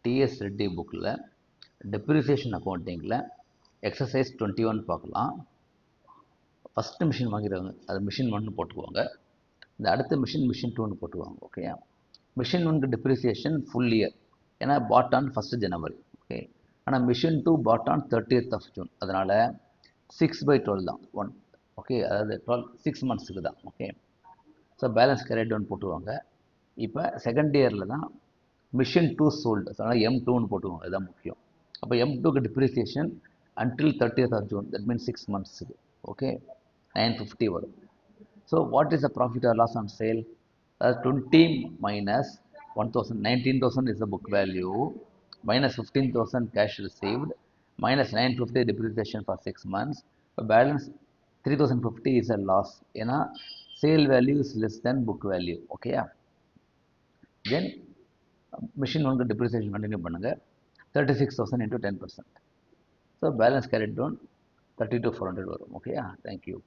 DS Reddy புக்கில் depreciation அக்கௌண்டிங்கில் exercise 21 பார்க்கலாம். First machine வாங்கிறவங்க அது மிஷின் 1 போட்டுக்குவாங்க. இந்த அடுத்த மிஷின் 2ன்னு போட்டுக்குவாங்க. ஓகே, மிஷின் 1க்கு டெப்ரிசியேஷன் ஃபுல் இயர், ஏன்னா bought on 1st January. Okay, ஆனால் machine 2 bought on 30th of June, அதனால் 6/12 தான் 1. ஓகே, அதாவது 6 monthsக்கு தான். Okay, so balance carried down போட்டுவாங்க. இப்போ செகண்ட் இயரில் தான் மிஷின் 2 சோல்டு, அதனால் M2ன்னு போட்டுவாங்க. இதுதான் முக்கியம். அப்போ M2க்கு depreciation until 30th of June, that means 6 monthsக்கு. ஓகே, 950 வரும். So what is the profit or loss on sale? அதாவது 20 minus 1000, 19,000 is the book value, minus 15,000 cash received, minus 950 depreciation for 6 months. So balance 3,050 is a loss. ஏன்னா sale value is less than book value. Okay, then machine 1 depreciation continue பண்ணுங்க. 36,000 into 10%. So balance carried down 32,400 வரும். Okay, thank you.